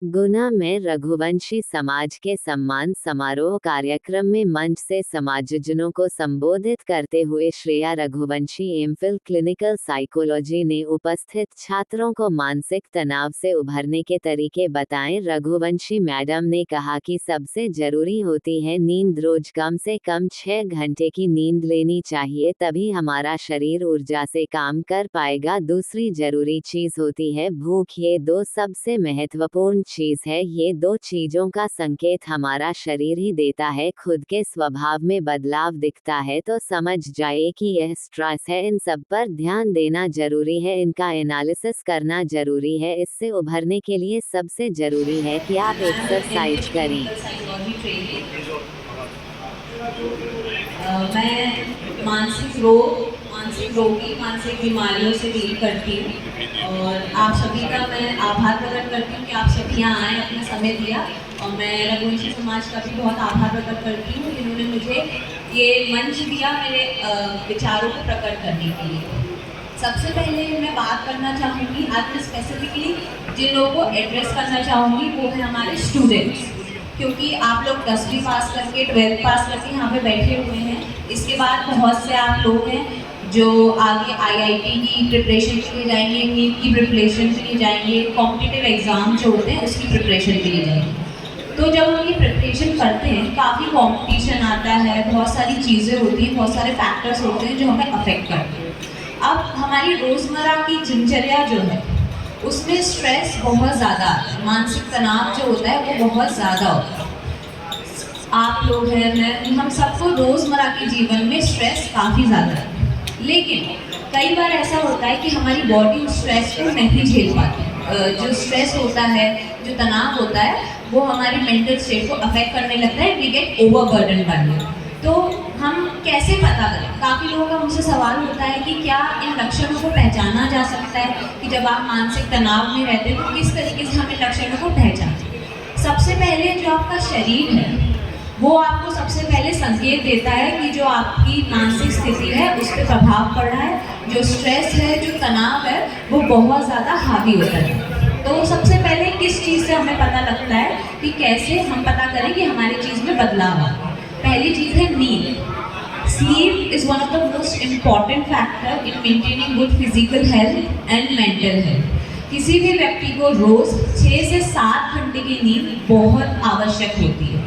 गुना में रघुवंशी समाज के सम्मान समारोह कार्यक्रम में मंच से समाजजनों को संबोधित करते हुए Shreya Raghuvanshi MPhil clinical psychology ने उपस्थित छात्रों को मानसिक तनाव से उभरने के तरीके बताए। रघुवंशी मैडम ने कहा कि सबसे जरूरी होती है नींद। रोज कम से कम 6 घंटे की नींद लेनी चाहिए, तभी हमारा शरीर ऊर्जा से काम कर पाएगा। दूसरी जरूरी चीज होती है भूख। ये दो सबसे महत्वपूर्ण चीज है। ये दो चीजों का संकेत हमारा शरीर ही देता है। खुद के स्वभाव में बदलाव दिखता है तो समझ जाए कि यह स्ट्रेस है। इन सब पर ध्यान देना जरूरी है, इनका एनालिसिस करना जरूरी है। इससे उभरने के लिए सबसे जरूरी है कि आप एक्सरसाइज करें। मैं मानसिक रोगी मानसिक बीमारियों से डील करती हूँ और आप सभी का मैं आभार प्रकट करती हूँ कि आप सभी यहाँ आए, अपना समय दिया। और मैं रघुवंशी समाज का भी बहुत आभार प्रकट करती हूँ जिन्होंने मुझे ये मंच दिया मेरे विचारों को प्रकट करने के लिए। सबसे पहले मैं बात करना चाहूँगी, आज मैं स्पेसिफिकली जिन लोगों को एड्रेस करना चाहूँगी वो है हमारे स्टूडेंट्स, क्योंकि आप लोग 10वीं पास करके 12th पास करके यहाँ पे बैठे हुए हैं। इसके बाद बहुत से आप लोग हैं जो आगे आईआईटी की प्रिपरेशन के लिए जाएंगे, नीट की प्रिपरेशन के लिए जाएंगे, कॉम्पिटिटिव एग्ज़ाम जो होते हैं उसकी प्रिपरेशन के लिए जाएंगे। तो जब हम ये प्रिपरेशन करते हैं काफ़ी कंपटीशन आता है, बहुत सारी चीज़ें होती हैं, बहुत सारे फैक्टर्स होते हैं जो हमें अफेक्ट करते हैं। अब हमारी रोज़मर्रा की दिनचर्या जो है उसमें स्ट्रेस बहुत ज़्यादा, मानसिक तनाव जो होता है वो बहुत ज़्यादा होता है। आप लोग हैं, मैं, हम सबको रोज़मर्रा के जीवन में स्ट्रेस काफ़ी ज़्यादा है, लेकिन कई बार ऐसा होता है कि हमारी बॉडी उस स्ट्रेस को नहीं झेल पाती। जो स्ट्रेस होता है, जो तनाव होता है, वो हमारी मेंटल स्टेट को अफेक्ट करने लगता है। We get overburden by it. तो हम कैसे पता करें? काफ़ी लोगों का मुझसे सवाल होता है कि क्या इन लक्षणों को पहचाना जा सकता है कि जब आप मानसिक तनाव में रहते हैं तो किस तरीके से हम इन लक्षणों को पहचानें। सबसे पहले जो आपका शरीर है वो आपको सबसे पहले संकेत देता है कि जो आपकी मानसिक स्थिति है उस पर प्रभाव पड़ रहा है, जो स्ट्रेस है, जो तनाव है वो बहुत ज़्यादा हावी होता है। तो सबसे पहले किस चीज़ से हमें पता लगता है कि कैसे हम पता करें कि हमारी चीज़ में बदलाव आ रहा है। पहली चीज़ है नींद। Sleep is one of the most important factor in maintaining good physical health and mental health. किसी भी व्यक्ति को रोज 6 से 7 घंटे की नींद बहुत आवश्यक होती है।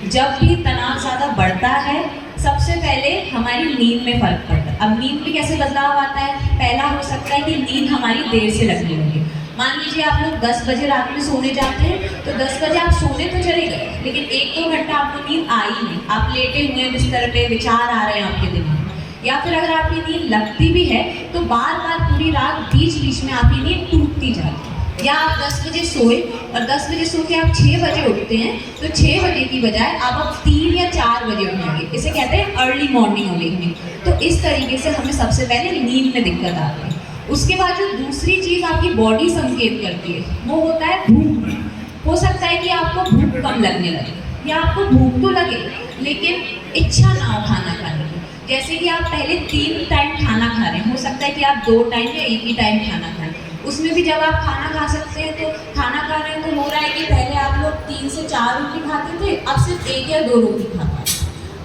जब भी तनाव ज़्यादा बढ़ता है सबसे पहले हमारी नींद में फर्क पड़ता है। अब नींद में कैसे बदलाव आता है? पहला हो सकता है कि नींद हमारी देर से लगने लगे। मान लीजिए आप लोग 10 बजे रात में सोने जाते हैं तो 10 बजे आप सोने तो चले गए, लेकिन 1-2 घंटा आपको नींद आई नहीं, आप लेटे हुए हैं बिस्तर पे, विचार आ रहे हैं आपके दिमाग में। या फिर अगर आपकी नींद लगती भी है तो बार बार पूरी रात बीच बीच में आपकी नींद टूटती जाती है। या आप 10 बजे सोए और 10 बजे सो के आप 6 बजे उठते हैं तो 6 बजे की बजाय आप अब 3 या 4 बजे उठेंगे। इसे कहते हैं अर्ली मॉर्निंग अवेकनिंग। तो इस तरीके से हमें सबसे पहले नींद में दिक्कत आती है। उसके बाद जो दूसरी चीज़ आपकी बॉडी संकेत करती है वो होता है भूख। हो सकता है कि आपको भूख कम लगने लगे या आपको भूख तो लगे लेकिन इच्छा ना हो खाना खाने की। जैसे कि आप पहले 3 टाइम खाना खा रहे हैं, हो सकता है कि आप 2 टाइम या 1 ही टाइम खाना खाएं। उसमें भी जब आप खाना खा सकते हैं तो खाना खा रहे हैं तो हो रहा है कि पहले आप लोग 3 से 4 रोटी खाते थे, अब सिर्फ 1 या 2 रोटी खा पाते।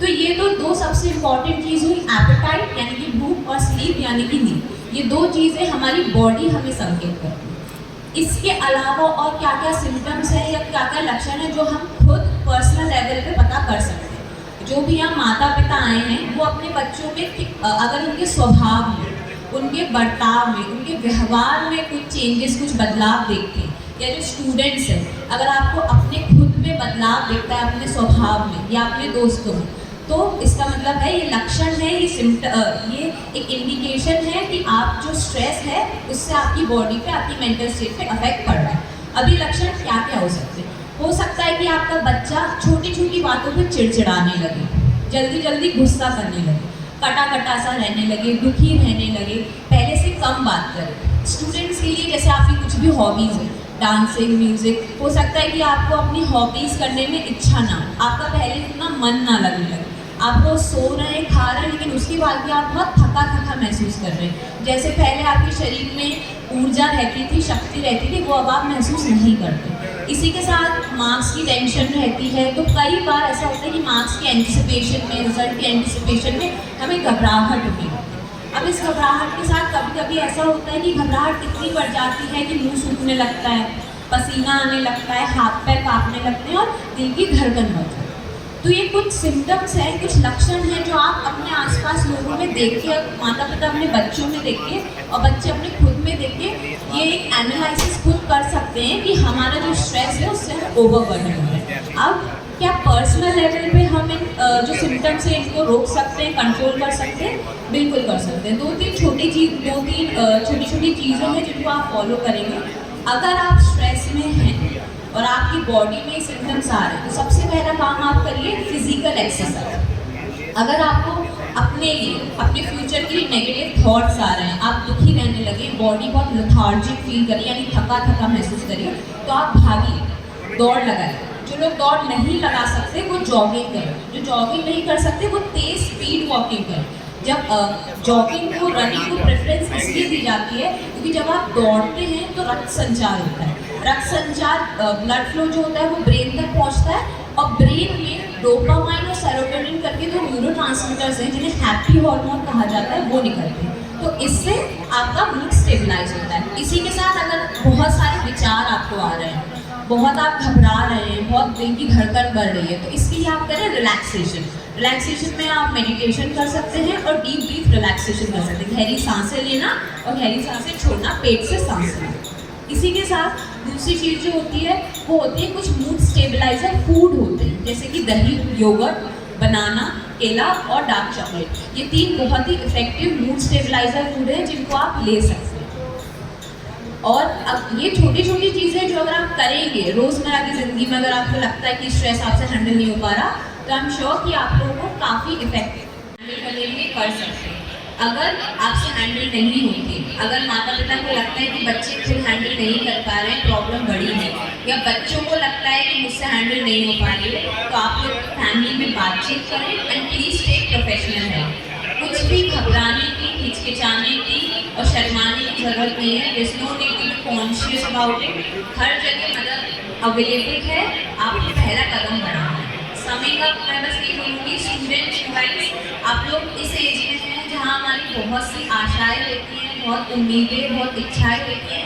तो ये तो 2 सबसे इम्पॉर्टेंट चीज़ हुई, एपेटाइट यानी कि भूख और स्लीप यानी कि नींद। ये 2 चीज़ें हमारी बॉडी हमें संकेत करती है। इसके अलावा और क्या क्या सिम्टम्स हैं या क्या क्या लक्षण हैं जो हम खुद पर्सनल लेवल पे पता कर सकते हैं। जो भी हम माता पिता आए हैं वो अपने बच्चों में अगर उनके स्वभाव में, उनके बर्ताव में, उनके व्यवहार में कुछ चेंजेस, कुछ बदलाव देखते हैं, या जो स्टूडेंट्स हैं अगर आपको अपने खुद में बदलाव दिखता है अपने स्वभाव में या अपने दोस्तों में, तो इसका मतलब है ये लक्षण है, ये एक इंडिकेशन है कि आप जो स्ट्रेस है उससे आपकी बॉडी पे, आपकी मेंटल स्टेट पे अफेक्ट पड़ रहा है। अभी लक्षण क्या क्या हो सकते हैं? हो सकता है कि आपका बच्चा छोटी छोटी बातों पे चिड़चिड़ाने लगे, जल्दी जल्दी गुस्सा करने लगे, कटा कटा सा रहने लगे, दुखी रहने लगे, पहले से कम बात करें। स्टूडेंट्स के लिए जैसे आपकी कुछ भी हॉबीज़ है, डांसिंग, म्यूज़िक, हो सकता है कि आपको अपनी हॉबीज़ करने में इच्छा ना हो, आपका पहले इतना मन ना लगने लगे। आप रोज सो रहे हैं, खा रहे हैं, लेकिन उसके बाद भी आप बहुत थका थका महसूस कर रहे हैं। जैसे पहले आपके शरीर में ऊर्जा रहती थी, शक्ति रहती थी, वो अब आप महसूस नहीं करते। इसी के साथ मार्क्स की टेंशन रहती है, तो कई बार ऐसा होता है कि मार्क्स के एंटिसिपेशन में, रिजल्ट के एंटिसिपेशन में हमें घबराहट होती है। अब इस घबराहट के साथ कभी कभी ऐसा होता है कि घबराहट इतनी बढ़ जाती है कि मुंह सूखने लगता है, पसीना आने लगता है, हाथ पैर कांपने लगते हैं और दिल की धड़कन बढ़ती है। तो ये कुछ सिम्टम्स हैं, कुछ लक्षण हैं जो आप अपने आसपास लोगों में देखिए, माता पिता अपने बच्चों में देखिए और बच्चे अपने खुद में देखिए। ये एक एनालिसिस खुद कर सकते हैं कि हमारा जो स्ट्रेस है उससे हम ओवरबर्डन है। अब क्या पर्सनल लेवल पे हम इन जो सिम्टम्स हैं इनको रोक सकते हैं, कंट्रोल कर सकते हैं? बिल्कुल कर सकते हैं। दो तीन छोटी छोटी चीज़ें हैं जिनको आप फॉलो करेंगे। अगर आप स्ट्रेस में हैं और आपकी बॉडी में सिम्टम्स आ रहे हैं तो सबसे पहला काम आप करिए फिजिकल एक्सरसाइज। अगर आपको अपने लिए, अपने फ्यूचर के लिए नेगेटिव थॉट्स आ रहे हैं, आप दुखी रहने लगे, बॉडी बहुत लेथार्जिक फील करिए, यानी थका थका महसूस करिए, तो आप भागिए, दौड़ लगाइए। जो लोग दौड़ नहीं लगा सकते वो जॉगिंग करें, जो जॉगिंग नहीं कर सकते वो तेज स्पीड वॉकिंग करें। जब जॉगिंग को, रनिंग को प्रेफरेंस इसलिए दी जाती है क्योंकि जब आप दौड़ते हैं तो रक्त संचार होता है। रक्त संचार, ब्लड फ्लो जो होता है वो ब्रेन तक पहुंचता है और ब्रेन में डोपामाइन और सेरोटोनिन करके जो न्यूरोट्रांसमीटर्स हैं जिन्हें हैप्पी हार्मोन कहा जाता है वो निकलते हैं। तो इससे आपका मूड स्टेबलाइज होता है। इसी के साथ अगर बहुत सारे विचार आपको आ रहे हैं, बहुत आप घबरा रहे हैं, बहुत दिल की धड़कन बढ़ रही है, तो इसके लिए आप करें रिलैक्सेशन। रिलैक्सेशन में आप मेडिटेशन कर सकते हैं और डीप डीप रिलैक्सेशन कर सकते हैं। गहरी सांसें लेना और गहरी सांसें छोड़ना, पेट से सांस लेना। इसी के साथ दूसरी चीज़ जो होती है वो होती है कुछ मूड स्टेबलाइजर फूड होते हैं, जैसे कि दही, योगर्ट, बनाना, केला और डार्क चॉकलेट। ये तीन बहुत ही इफेक्टिव मूड स्टेबलाइजर फूड हैं जिनको आप ले सकते हैं। और अब ये छोटी छोटी चीज़ें जो अगर आप करेंगे रोज़मर्रा की ज़िंदगी में, अगर आपको लगता है कि स्ट्रेस आपसे हैंडल नहीं हो पा रहा, तो आई एम श्योर कि आप लोगों को काफ़ी इफेक्टिव हैंडल करने के लिए कर सकते हैं। अगर आपसे हैंडल नहीं होती, अगर माता पिता को लगता है कि बच्चे खुद हैंडल नहीं कर पा रहे हैं, प्रॉब्लम बड़ी है, या बच्चों को लगता है कि मुझसे हैंडल नहीं हो पा रही है, तो आप लोग फैमिली में बातचीत करें and please take professional help. कुछ भी घबराने की, हिचकिचाने की और शर्माने की ज़रूरत नहीं है। There's no need to be conscious about it। हर जगह मदद अवेलेबल है, आपको पहला कदम बढ़ाना है। समिंग अप, मैं बस ये बोलूँगी, स्टूडेंट्स गाइस, आप लोग इस एज में हैं जहाँ हमारी बहुत सी आशाएं रहती हैं, बहुत उम्मीदें, बहुत इच्छाएं रहती हैं।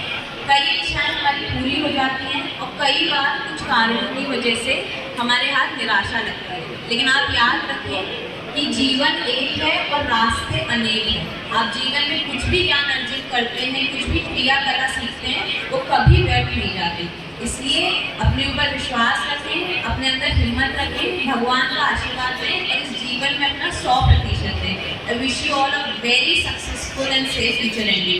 कई इच्छाएं हमारी पूरी हो जाती हैं और कई बार कुछ कारणों की वजह से हमारे हाथ निराशा लगती है। लेकिन आप याद रखें कि जीवन एक है और रास्ते अनेक हैं। आप जीवन में कुछ भी ज्ञान अर्जित करते हैं, कुछ भी क्रिया कला सीखते हैं, वो कभी व्यर्थ नहीं जाती। इसलिए अपने ऊपर विश्वास रखें, अपने अंदर हिम्मत रखें, भगवान का आशीर्वाद लें और इस जीवन में अपना 100% दें। I wish you all a very successful and safe future ending.